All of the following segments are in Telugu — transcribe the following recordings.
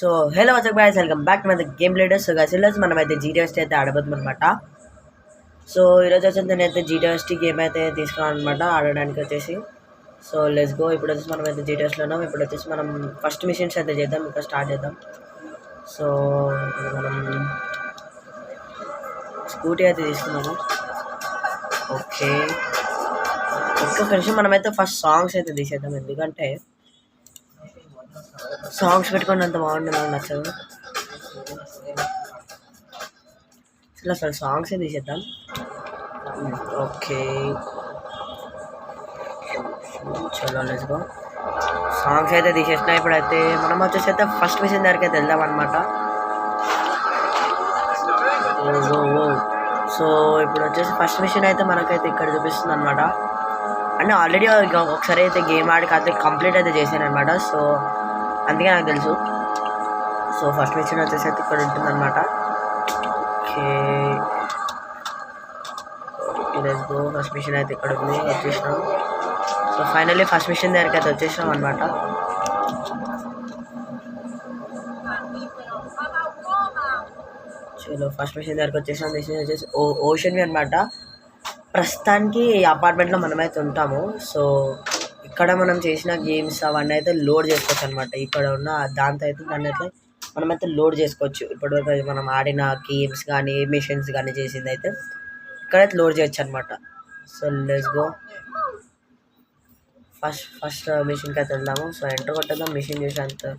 So hello WhatsApp guys, welcome back to my game leaders. So guys ఈరోజు మనం అయితే జీటీఎస్ అయితే ఆడబోతున్నాం అనమాట. సో ఈరోజు వచ్చేసి నేనైతే జీటీఎస్ గేమ్ అయితే తీసుకున్నాను అనమాట ఆడడానికి వచ్చేసి. So let's go. ఇప్పుడు వచ్చేసి మనం అయితే జీటీఎస్లో ఉన్నాం. ఇప్పుడు వచ్చేసి మనం ఫస్ట్ మిషన్స్ అయితే చేద్దాం, ఇంకా స్టార్ట్ చేద్దాం. సో మనం స్కూటీ అయితే తీసుకున్నాము. ఓకే, ఒక్క నిమిషం మనమైతే ఫస్ట్ సాంగ్స్ అయితే తీసేద్దాం, ఎందుకంటే సాంగ్స్ పెట్టుకుని అంత బాగుంటుంది, నాకు నచ్చదు. అసలు సాంగ్స్ తీసేద్దాం. ఓకే చలో లెట్స్ గో. సాంగ్స్ అయితే తీసేసినా. ఇప్పుడైతే మనం వచ్చేసి అయితే ఫస్ట్ మిషన్ దగ్గరికి అయితే వెళ్దాం అనమాట. సో ఇప్పుడు వచ్చేసి ఫస్ట్ మిషన్ అయితే మనకైతే ఇక్కడ చూపిస్తుంది అనమాట. అంటే ఆల్రెడీ ఒకసారి అయితే గేమ్ ఆడికి అయితే కంప్లీట్ అయితే చేశాను అనమాట. సో అందుకే నాకు తెలుసు. సో ఫస్ట్ మిషన్ వచ్చేసి అయితే ఇక్కడ ఉంటుందన్నమాట. Okay let's go. First mission అయితే ఇక్కడ ఉంది, వచ్చేసినాం. సో ఫైనల్లీ ఫస్ట్ మిషన్ దగ్గరికి అయితే వచ్చేసినాం అనమాట. చలో ఫస్ట్ మిషన్ దగ్గరికి వచ్చేసినాం. మిషన్ వచ్చేసి ఓషన్ వ్యూ అనమాట. ప్రస్తుతానికి ఈ అపార్ట్మెంట్లో మనమైతే ఉంటాము. సో ఇక్కడ మనం చేసిన గేమ్స్ అవన్నీ అయితే లోడ్ చేసుకోవచ్చు అనమాట. ఇక్కడ ఉన్న దాంతో అయితే దాన్ని అయితే మనమైతే లోడ్ చేసుకోవచ్చు. ఇప్పటివరకు మనం ఆడిన గేమ్స్ కానీ మిషన్స్ కానీ చేసింది అయితే ఇక్కడైతే లోడ్ చేయొచ్చు అనమాట. So let's go. ఫస్ట్ మిషన్కి అయితే వెళ్దాము. So enter కొట్టేద్దాం. మిషన్ చేసి అంత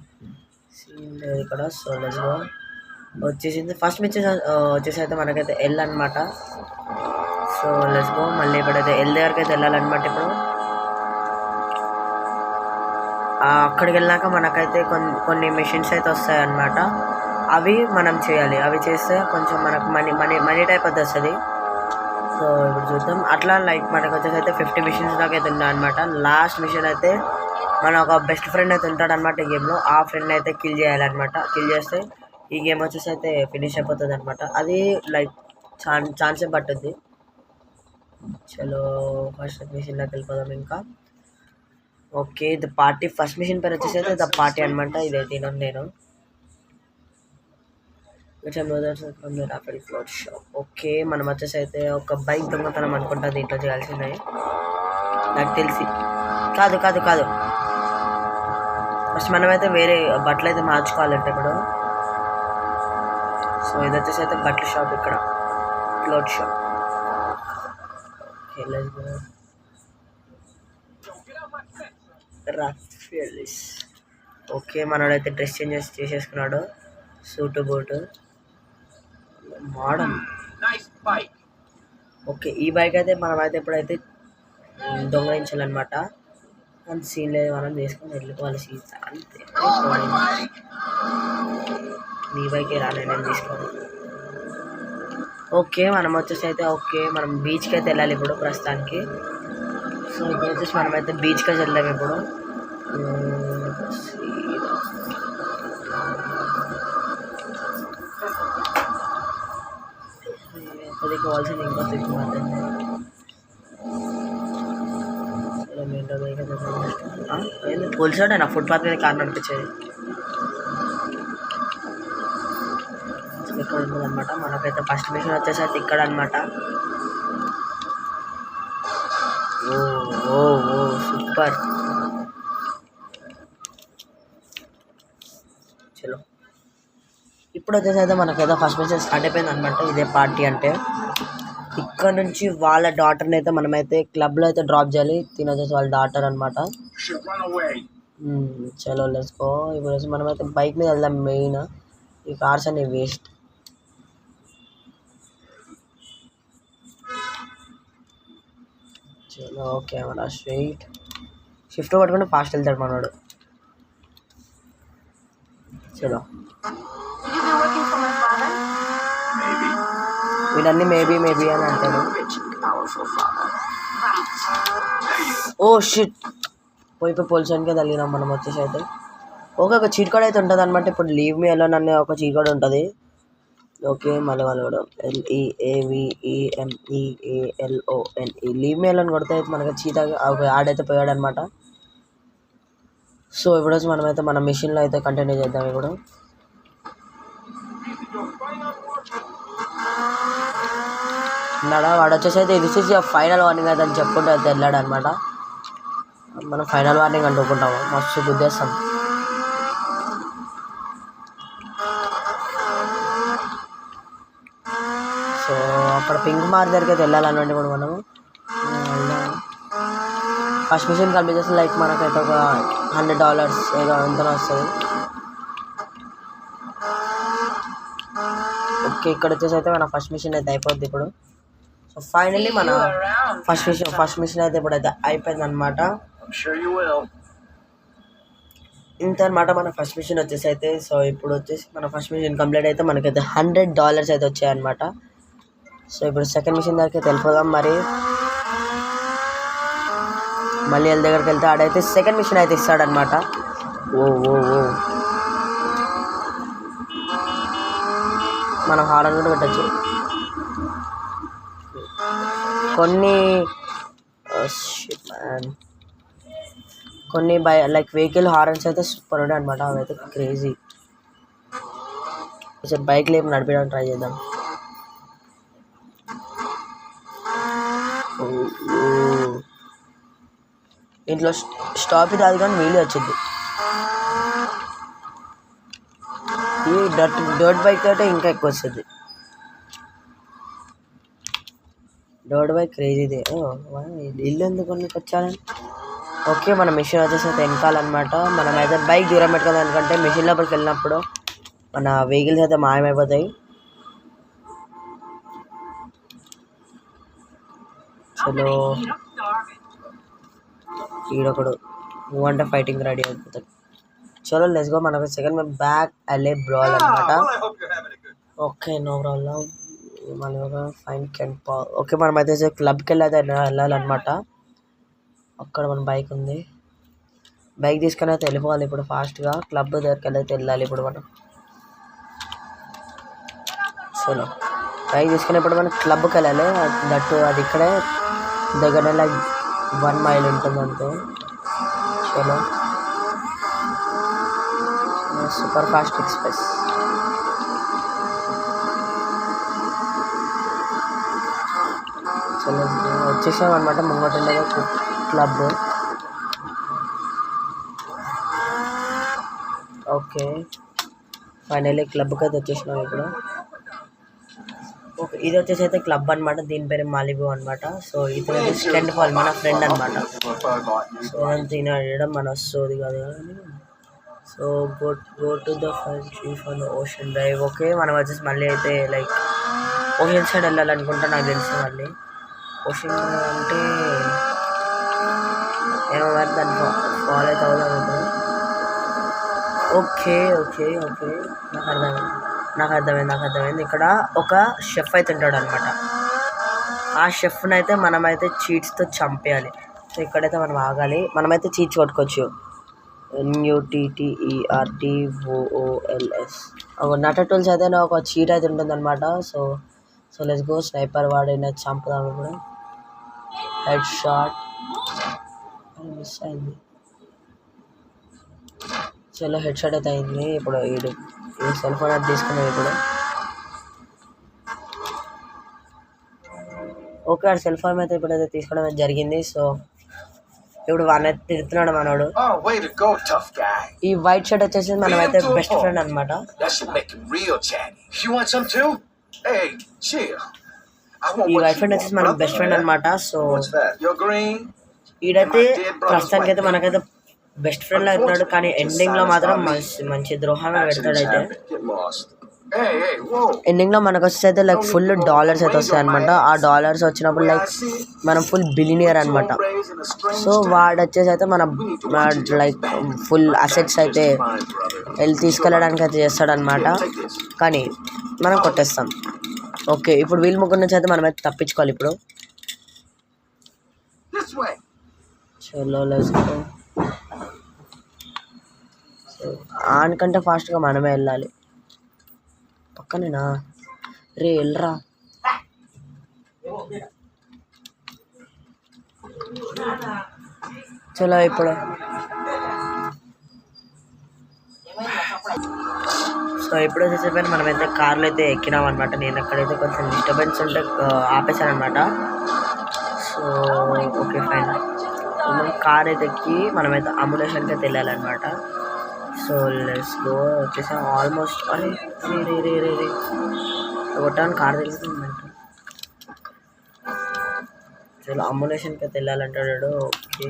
సీన్ లేదు ఇక్కడ. So let's go. వచ్చేసింది ఫస్ట్ మిషన్ వచ్చేసి అయితే మనకైతే ఎల్ అనమాట. So let's go. మళ్ళీ ఇప్పుడైతే ఎల్ దగ్గరికి అయితే వెళ్ళాలన్నమాట. ఇప్పుడు అక్కడికి వెళ్ళాక మనకైతే కొన్ని మిషన్స్ అయితే వస్తాయి అన్నమాట. అవి మనం చేయాలి. అవి చేస్తే కొంచెం మనకు మనీ టైప్ అయితే వస్తుంది. సో ఇప్పుడు చూద్దాం. అట్లా లైక్ మనకు వచ్చేసి అయితే 50 మిషన్స్ దాకా అయితే ఉన్నాయి అనమాట. లాస్ట్ మిషన్ అయితే మన ఒక బెస్ట్ ఫ్రెండ్ అయితే ఉంటాడు అనమాట ఈ గేమ్లో. ఆ ఫ్రెండ్ అయితే కిల్ చేయాలన్నమాట. కిల్ చేస్తే ఈ గేమ్ వచ్చేసి అయితే ఫినిష్ అయిపోతుంది అనమాట. అది లైక్ ఛాన్సే పట్టుద్ది. చలో ఫస్ట్ మిషన్లోకి వెళ్ళిపోదాం ఇంకా. Okay the party. First mission పేరు వచ్చేసి అయితే ద పార్టీ అనమాట. ఇదే తినను నేను. Cloth shop. ఓకే మనం వచ్చేసి అయితే ఒక బైక్ దొంగతనం అనుకుంటా దీంట్లో చేయాల్సిందే నాకు తెలిసి. కాదు కాదు కాదు ఫస్ట్ మనమైతే వేరే బట్టలు అయితే మార్చుకోవాలంటే ఇప్పుడు. సో ఇది వచ్చేసి అయితే బట్టల షాప్, ఇక్కడ cloth shop. Okay let's go. రఫియలిస్. ఓకే మనోడైతే డ్రెస్ చేంజ్ చేసేసుకున్నాడు. Suit boot model. ఓకే ఈ బైక్ అయితే మనమైతే ఇప్పుడైతే దొంగలించాలన్నమాట. అంత సీన్ లేదు, మనం తీసుకొని వెళ్ళిపోవాలి సీట్ అంతే. నీ బైకే రాలే, నేను తీసుకోవాలి. ఓకే మనం వచ్చేసి అయితే ఓకే మనం బీచ్కి అయితే వెళ్ళాలి ఇప్పుడు ప్రస్తుతానికి. సో ఇప్పుడు వచ్చేసి మనమైతే బీచ్కి వెళ్దాం ఇప్పుడు. కావాల్సింది ఇంకా తీసుకున్నాను. పోలీసు నా ఫుట్పాత్ మీద కార్ నడిపించేది ఇక్కడ ఉంటుందన్నమాట. మనకైతే ఫస్ట్ మిషన్ వచ్చేసి అయితే ఇక్కడ అనమాట. ఓ ఓ ఓ సూపర్. చలో ఇప్పుడు వచ్చేసి అయితే మనకైతే ఫస్ట్ మిషన్ స్టార్ట్ అయిపోయింది అనమాట. ఇదే పార్టీ అంటే ఇక్కడ నుంచి వాళ్ళ డాటర్ని అయితే మనమైతే క్లబ్లో అయితే డ్రాప్ చేయాలి. తినొచ్చేసి వాళ్ళ డాటర్ అనమాట. చలో లెట్స్ గో. ఇప్పుడు వచ్చి మనమైతే బైక్ మీద వెళ్దాం. మెయిన్ ఈ కార్స్ అన్ని వేస్ట్. చలో కెమెరా స్ట్రైట్. షిఫ్ట్ పట్టుకుంటే ఫాస్ట్ వెళ్తాడు మనోడు. చలో వీడన్నీ మేబీ మేబీ అని అంటాడు. ఓ షిట్ పోయి పోలీసునికే తగిలినాం మనం వచ్చేసి అయితే. ఓకే ఒక చీట్ కోడ్ అయితే ఉంటుంది అనమాట. ఇప్పుడు లీవ్ మీ అలోన్ అనే ఒక చీట్ కోడ్ ఉంటుంది. ఓకే మళ్ళీ వాళ్ళు కూడా LEAVEMEALON లీవ్ మీ అలోన్ కొడితే అయితే మనకి చీత ఆడైతే పోయాడు అనమాట. సో ఇప్పుడు వచ్చి మనమైతే మన మిషన్లో అయితే కంటిన్యూ చేద్దాం ఇప్పుడు. ఉన్నాడా వాడు వచ్చేసి అయితే దిస్ ఈజ్ ఫైనల్ వార్నింగ్ అయితే అని చెప్పుకుంటూ అయితే వెళ్ళాడు అనమాట. మనం ఫైనల్ వార్నింగ్ అనుకుంటాము, మస్తు గుద్దేస్తాం. సో అక్కడ పింక్ మార్క్ దగ్గరికి అయితే వెళ్ళాలన్నమాట. ఇప్పుడు మనము ఫస్ట్ మిషన్ కంప్లీట్ చేస్తే లైక్ మనకైతే ఒక $100 ఏదో ఎంతనో వస్తుంది. ఓకే, ఇక్కడ వచ్చేసి అయితే మన ఫస్ట్ మిషన్ అయితే అయిపోద్ది ఇప్పుడు. సో ఫైనల్లీ మన ఫస్ట్ మిషన్ అయితే ఇప్పుడు అయితే అయిపోయింది అనమాట. ఇంత అనమాట మన ఫస్ట్ మిషన్ వచ్చేసి అయితే. సో ఇప్పుడు వచ్చేసి మన ఫస్ట్ మిషన్ కంప్లీట్ అయితే మనకైతే $100 అయితే వచ్చాయన్నమాట. సో ఇప్పుడు సెకండ్ మిషన్ దగ్గరికి అయితే వెళ్ళిపోదాం. మళ్ళీ వాళ్ళ దగ్గరికి వెళ్తే ఆడైతే సెకండ్ మిషన్ అయితే ఇస్తాడనమాట. ఓ ఓ ఓ మనం హారన్ కూడా పెట్టచ్చు. కొన్ని లైక్ వెహికల్ హారన్స్ అయితే సూపర్ ఉంటాయి అనమాట. అవి అయితే క్రేజీ. ఒకసారి బైక్ లేపు నడిపించడానికి ట్రై చేద్దాం. ఇంట్లో స్టాప్ ఇది అది కానీ వీలు వచ్చింది. ఈ డర్ట్ బైక్ అయితే ఇంకా ఎక్కువ వస్తుంది. డర్ట్ బైక్ క్రేజీది. ఇల్లు ఎందుకు వచ్చాను. ఓకే, మన మిషన్ వచ్చేసి అయితే వెనకాలన్నమాట. మనం అయితే బైక్ దూరం పెట్టుకుందాం, ఎందుకంటే మిషన్ లోపలికి వెళ్ళినప్పుడు మన వెహికల్స్ అయితే మాయమైపోతాయి. చలో, ఈడొకడు నువ్వు అంటే ఫైటింగ్ రెడీ అయిపోతాడు. చలో లెట్స్ గో. మనకు సెకండ్ మేము బ్యాక్ అలే బ్రాల్ అనమాట. Okay, no problem. మన ఫైన్ కెంట్ ఓకే, మనం అయితే క్లబ్కి వెళ్ళాలన్నమాట. అక్కడ మన బైక్ ఉంది. బైక్ తీసుకొని అయితే వెళ్ళిపోవాలి ఇప్పుడు ఫాస్ట్గా. క్లబ్ దగ్గరికి అయితే వెళ్ళాలి ఇప్పుడు మనం. చలో, బైక్ తీసుకునేప్పుడు మనం క్లబ్కి వెళ్ళాలి. దట్టు అది ఇక్కడే దగ్గర లైక్ 1 మైల్ ఉంటుంది అంతే. చలో, సూపర్ ఫాస్ట్ ఎక్స్ప్రెస్. చలో వచ్చేసామన్నమాట. ముంగట ఉండేది క్లబ్. ఓకే, ఫైనల్లీ క్లబ్కి అయితే వచ్చేసినాం ఇప్పుడు. ఓకే, ఇది వచ్చేసి అయితే క్లబ్ అనమాట. దీని పేరు మాలిబు అనమాట. సో ఇది స్టెంట్ ఫాల్ మన ఫ్రెండ్ అనమాట. సో తినడం మన వస్తుంది కాదు కానీ. So go to the first on the ocean drive. Okay, మనం వచ్చేసి మళ్ళీ అయితే లైక్ ఓషన్ సైడ్ వెళ్ళాలనుకుంటా నాకు తెలిసి. మళ్ళీ ఓషన్ అంటే ఏమో మరి దాన్ని ఫాలో అయితే అవుదాం. ఓకే ఓకే ఓకే, నాకు అర్థమైంది. ఇక్కడ ఒక షెఫ్ అయితే ఉంటాడు అనమాట. ఆ షెఫ్ని అయితే మనమైతే చీట్స్తో చంపేయాలి. సో ఇక్కడైతే మనం ఆగాలి. మనమైతే చీట్స్ కొట్టుకోవచ్చు. NUTTERTOOLS. నట టూల్స్ అయితే ఒక చీట్ అయితే ఉంటుంది అనమాట. So let's go. స్నైపర్ వాడిన చంపుదాం ఇప్పుడు. హెడ్ షాట్ మిస్ అయింది. చలో, హెడ్ షాట్ అయితే అయింది. ఇప్పుడు ఈ సెల్ ఫోన్ అది తీసుకున్నాం ఇప్పుడు. ఓకే, ఆ సెల్ ఫోన్ అయితే ఇప్పుడైతే తీసుకోవడం జరిగింది. సో ఇప్పుడు వాడిని తిడుతున్నాడు మనోడు. ఈ వైట్ షర్ట్ వచ్చేసి మనం అయితే బెస్ట్ ఫ్రెండ్ అనమాట. ఈ వైట్ ఫ్రెండ్ వచ్చేసి మన బెస్ట్ ఫ్రెండ్ అనమాట. సో ఈడైతే ప్రస్తుతానికి అయితే మనకైతే బెస్ట్ ఫ్రెండ్ లో అవుతున్నాడు, కానీ ఎండింగ్ లో మాత్రం మంచి ద్రోహమే పెడతాడు. అయితే ఎండింగ్ లో మనకు వస్తే అయితే లైక్ ఫుల్ డాలర్స్ అయితే వస్తాయి అనమాట. ఆ డాలర్స్ వచ్చినప్పుడు లైక్ మనం ఫుల్ బిలినియర్ అనమాట. సో వాడు వచ్చేసి అయితే మన లైక్ ఫుల్ అసెట్స్ అయితే తీసుకెళ్ళడానికి అయితే చేస్తాడనమాట, కానీ మనం కొట్టేస్తాం. ఓకే, ఇప్పుడు వీళ్ళ ముగ్గురు నుంచి అయితే మనం అయితే తప్పించుకోవాలి ఇప్పుడు. చలో లెట్స్ గో. ఆనకంటే ఫాస్ట్గా మనమే వెళ్ళాలి. పక్కనేనా రే, వెళ్ళరా. చలో ఇప్పుడు. సో సో ఇప్పుడు వచ్చేసి మనమైతే కార్లో అయితే ఎక్కినాం అనమాట. నేను అక్కడైతే కొంచెం డిస్టర్బెన్స్ ఉంటే ఆపేశాను అనమాట. So okay fine. కార్ అయితే ఎక్కి మనమైతే అమ్యునేషన్కి అయితే వెళ్ళాలన్నమాట. So let's go. వచ్చేసాం ఆల్మోస్ట్. అరే రే రే రే కొట్టాను, కార్ తెలుస్తుందంట. చలో అమ్యునేషన్కి అయితే వెళ్ళాలంటాడు. ఓకే,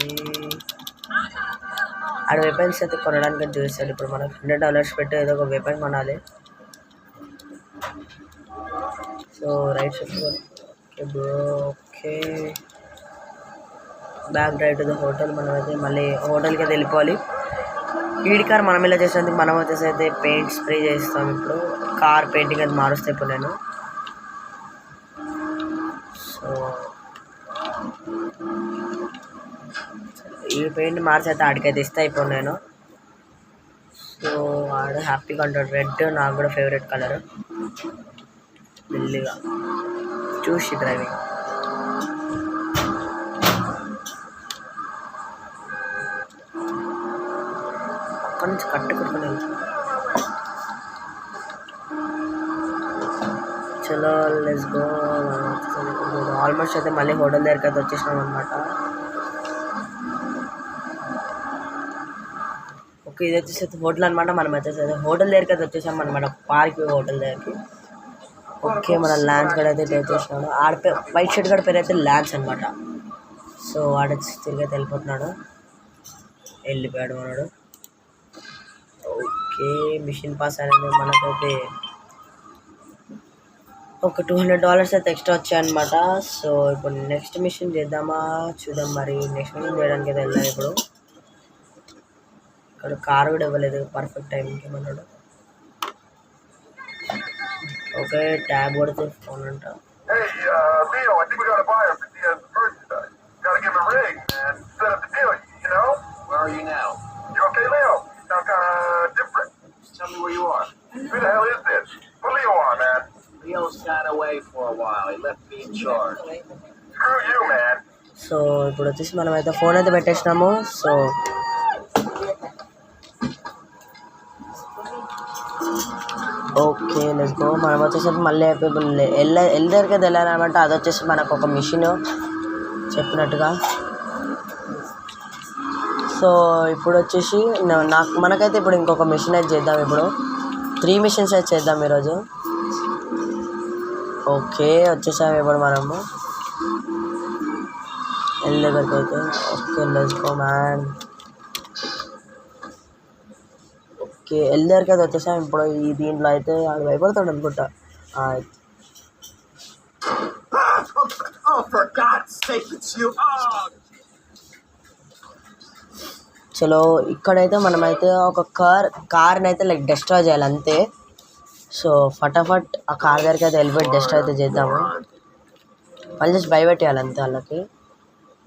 ఆడ వెపన్స్ అయితే కొనడానికి చూస్తాడు. ఇప్పుడు మనకు $100 పెట్టి ఏదో ఒక వెపన్ కొనాలి. So right shift. Okay bro. Okay, back drive to the hotel. మనం అయితే మళ్ళీ హోటల్కి అయితే వెళ్ళిపోవాలి. ఈడి కార్ మనం ఇలా చేసేందుకు మనం వచ్చేసి అయితే పెయింట్ స్ప్రే చేస్తాం. ఇప్పుడు కార్ పెయింటింగ్ అయితే మారుస్తాయి ఇప్పుడు నేను. సో ఈ పెయింట్ మార్చి అయితే ఆడికైతే ఇస్తా ఇప్పుడు నేను. సో ఆడ హ్యాపీగా ఉంటాడు. రెడ్ నాకు కూడా ఫేవరెట్ కలర్. మెల్లిగా చూసి డ్రైవింగ్. అక్కడి నుంచి కట్టు కొట్టుకుని వెళ్తాను. చలో లెట్స్ గో. ఆల్మోస్ట్ అయితే మళ్ళీ హోటల్ దగ్గరికి అయితే వచ్చేసినాం అనమాట. ఓకే, ఇది వచ్చేసి హోటల్ అనమాట. మనం వచ్చేసి హోటల్ దగ్గరికి అయితే వచ్చేసాం అనమాట, పార్క్ హోటల్ దగ్గరికి. ఓకే, మన ల్యాన్స్ కూడా అయితే వచ్చేసినాడు. ఆడ వైట్ షర్ట్ కూడా పేరు అయితే ల్యాన్స్ అనమాట. సో ఆడ తిరిగి అయితే వెళ్ళిపోతున్నాడు, వెళ్ళిపోయాడు మనడు. ఓకే, మిషన్ పాస్ అనేది మనకైతే ఒక $200 అయితే ఎక్స్ట్రా వచ్చాయన్నమాట. సో ఇప్పుడు నెక్స్ట్ మిషన్ చేద్దామా చూద్దాం. మరి నెక్స్ట్ మిషన్ చేయడానికి అయితే వెళ్దాం. ఇప్పుడు ఇక్కడ కార్ కూడా ఇవ్వలేదు పర్ఫెక్ట్ టైంకి మనడు. ఓకే, ట్యాబ్ కొడితే ఫోన్ అంట. సో ఇప్పుడు వచ్చేసి మనం అయితే ఫోన్ అయితే పెట్టేసినాము. So okay let's go. మనం వచ్చేసి మళ్ళీ దగ్గరికి వెళ్ళాలన్నమాట. అది వచ్చేసి మనకు ఒక మిషన్ చెప్పినట్టుగా. సో ఇప్పుడు వచ్చేసి మనకైతే ఇప్పుడు ఇంకొక మిషన్ అయితే చేద్దాం. ఇప్పుడు 3 మిషన్స్ అయితే చేద్దాం ఈరోజు. ఓకే, వచ్చేసాము ఇప్పుడు మనము దగ్గరికి అయితే. Okay let's go man. Okay, దగ్గరికి అయితే వచ్చేసాం. ఇప్పుడు ఈ దీంట్లో అయితే ఆడు భయపడతాడు అనుకుంటా. చలో ఇక్కడైతే మనమైతే ఒక కార్ని అయితే లైక్ డిస్ట్రాయ్ చేయాలి అంతే. సో ఫటాఫట్ ఆ కార్ దగ్గరికి అయితే వెళ్ళిపోయి డిస్ట్రాయ్ అయితే చేద్దాము. మళ్ళీ జస్ట్ భయపెట్టేయాలి అంతే వాళ్ళకి.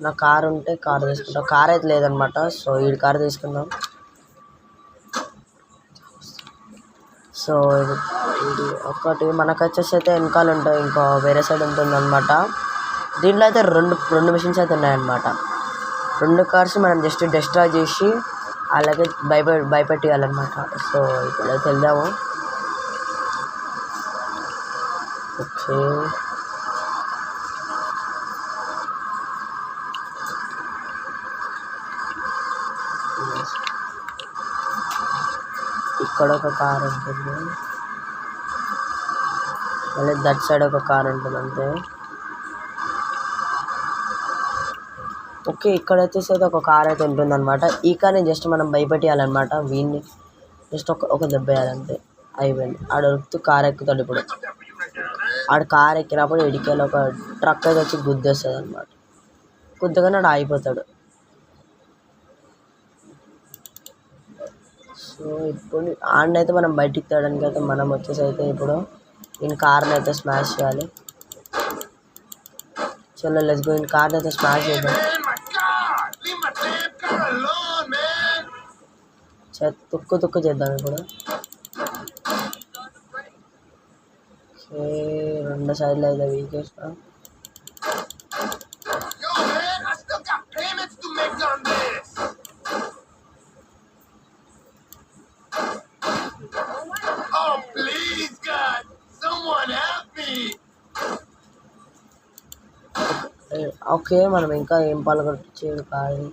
నా కార్ ఉంటే కార్ తీసుకుంటాం, కార్ అయితే లేదనమాట. సో ఈ కార్ తీసుకుందాం. సో ఇది ఒకటి మనకు వచ్చేసి అయితే వెనకాల ఉంటాయి, ఇంకో వేరే సైడ్ ఉంటుంది అనమాట. దీంట్లో అయితే రెండు మిషన్స్ అయితే ఉన్నాయన్నమాట. 2 కార్స్ మనం జస్ట్ డిస్ట్రాయ్ చేసి అలాగే భయపెట్టేయాలన్నమాట. సో ఇప్పుడైతే వెళ్దాము. ఓకే, ఇక్కడ ఒక కార్ ఉంటుంది, మళ్ళీ దట్ సైడ్ ఒక కార్ ఉంటుంది అంతే. ఓకే, ఇక్కడ వచ్చేసి అయితే ఒక కార్ అయితే ఉంటుంది అనమాట. ఈ కార్ని జస్ట్ మనం భయపెట్టేయాలన్నమాట. వీడిని జస్ట్ ఒక దెబ్బ వేయాలంటే అయిపోయింది. ఆడ ఉరుకుతూ కార్ ఎక్కుతాడు. ఇప్పుడు ఆడ కార్ ఎక్కినప్పుడు ఇడికేలో ఒక ట్రక్ అయితే వచ్చి గుద్దేస్తుంది అనమాట. గుద్దగానే ఆడ ఆగిపోతాడు. సో ఇప్పుడు ఆడనైతే మనం బయటికి తేయడానికి అయితే మనం వచ్చేసి అయితే ఇప్పుడు ఈయన కార్ని అయితే స్మాష్ చేయాలి. చలో లెట్స్ గో. ఈయన కార్ని అయితే స్మాష్ చేద్దాం. తుక్కు చేద్దాం ఇప్పుడు. ఓకే, 2 సైడ్లు అయితే వీకేస్తా. ఓకే, మనం ఇంకా ఏం పాల్గొచ్చేది కాదు.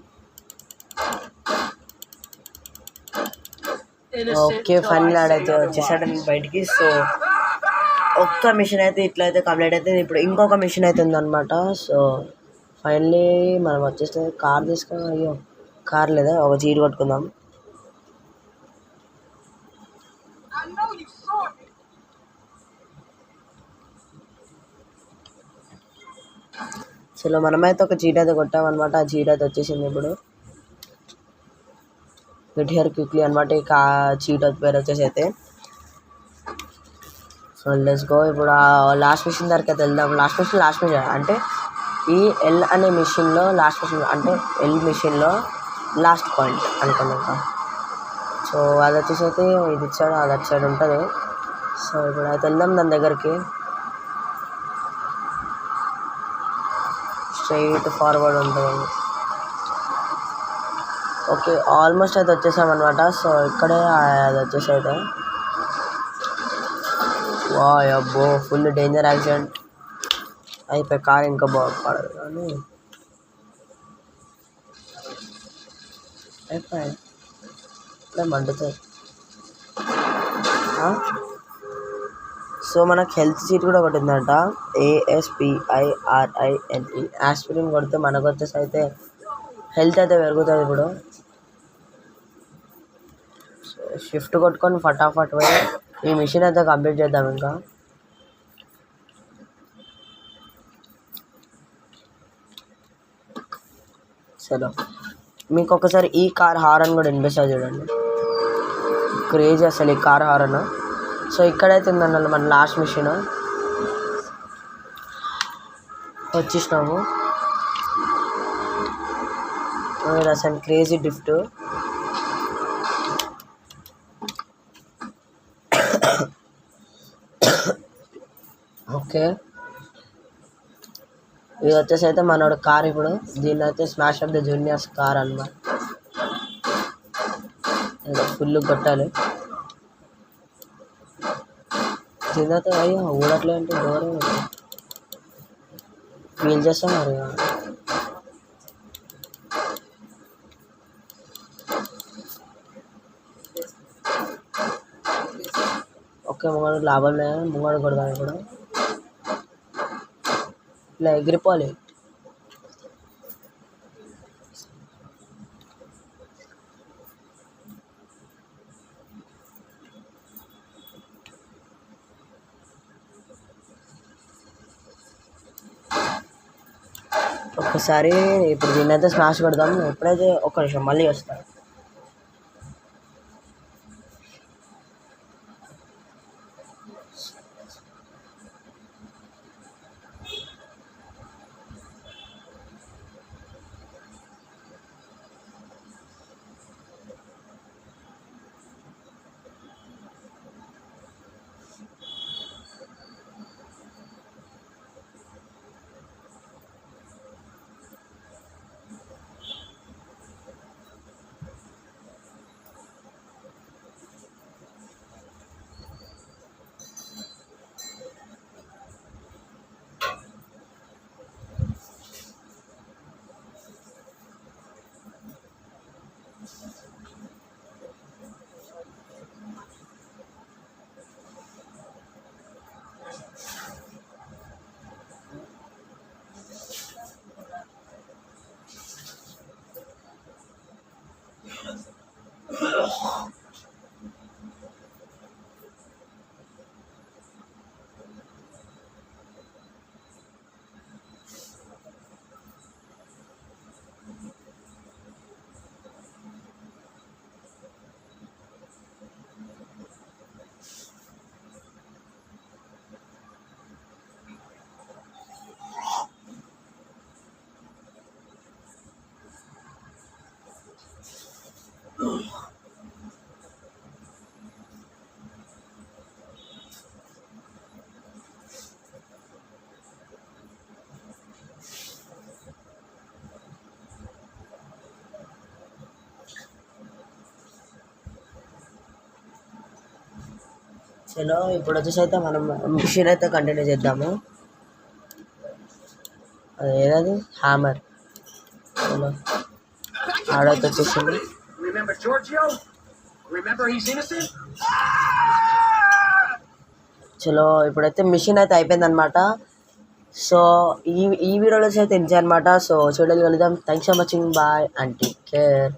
ఓకే, ఫైనల్ ఆడైతే వచ్చేసాడు బయటికి. సో ఒక్క మిషన్ అయితే ఇట్లా అయితే కంప్లీట్ అయితే ఇప్పుడు ఇంకొక మిషన్ అయితే ఉందన్నమాట. సో ఫైనలీ మనం వచ్చేస్తే కార్ తీసుకుని, అయ్యో కార్ లేదా, ఒక జీడి కొట్టుకుందాం. చలో మనమైతే ఒక జీడి అయితే కొట్టామన్నమాట. ఆ జీడి అయితే వచ్చేసింది ఇప్పుడు. గెట్ హియర్ క్విక్లీ అనమాట. ఇక చీట్ పేరు వచ్చేసి అయితే. So let's go. ఇప్పుడు లాస్ట్ మిషన్ దగ్గరికి అయితే వెళ్దాం. లాస్ట్ మిషన్ అంటే ఈ ఎల్ అనే మిషన్లో లాస్ట్ మిషన్, అంటే ఎల్ మిషన్లో లాస్ట్ పాయింట్ అనుకున్నాక. సో అది వచ్చేసి అయితే ఇది ఇచ్చాడు, అది అటు సైడ్ ఉంటుంది. సో ఇప్పుడు అయితే వెళ్దాం దాని దగ్గరికి. స్ట్రైట్ ఫార్వర్డ్ ఉంటుంది. ఓకే, ఆల్మోస్ట్ అయితే వచ్చేసామన్నమాట. సో ఇక్కడే అది వచ్చేసి అయితే వా అబ్బో ఫుల్ డేంజర్ యాక్సిడెంట్ అయిపోయి కార్ ఇంకా బాగుపడదు కానీ అయిపోయి ఇట్లా మండుతుంది. సో మనకు హెల్త్ సీట్ కూడా ఒకటి ఉందంట, ASPIRINE. ఆస్పిరిన్ కొడితే మనకు వచ్చేసి అయితే హెల్త్ అయితే పెరుగుతుంది. ఇప్పుడు షిఫ్ట్ కొట్టుకొని ఫటాఫట్ పోయి ఈ మిషన్ అయితే కంప్లీట్ చేద్దాం. ఇంకా చలో మీకు ఒకసారి ఈ కార్ హారన్ కూడా వినిపిస్తుంది చూడండి, క్రేజీ అసలు ఈ కార్ హారన్. సో ఇక్కడైతే ఉందన్న మన లాస్ట్ మిషన్ వచ్చేసినాము. అసలు క్రేజీ డ్రిఫ్ట్. ఓకే, ఇది వచ్చేసి అయితే మనోడు కార్. ఇప్పుడు దీన్ని అయితే smash of the juniors car అన్నమాట. ఫుల్ కొట్టాలి దీని అయితే. అయ్యో ఊడట్లే అంటే డోర్ ఫీల్ చేస్తాం మరి. ఓకే, ముంగడు లాభం లేదు, ముంగడు కొడదాం. ఇప్పుడు ఇలా ఎగిరిపోవాలి. ఒక్కసారి ఇప్పుడు దీన్ని అయితే స్మాష్ కొడదాం. ఎప్పుడైతే ఒక్క నిమిషం మళ్ళీ వస్తాను. చలో ఇప్పుడు వచ్చేసి అయితే మనం మిషన్ అయితే కంటిన్యూ చేద్దాము. అది ఏదది హ్యామర్. చలో ఆడైతే వచ్చేసింది. చలో ఇప్పుడైతే మిషన్ అయితే అయిపోయింది అనమాట. సో ఈ వీడియోలో అయితే ఇంతే అనమాట. సో చూడాలి కలుద్దాం. Thanks for watching. Bye and take care.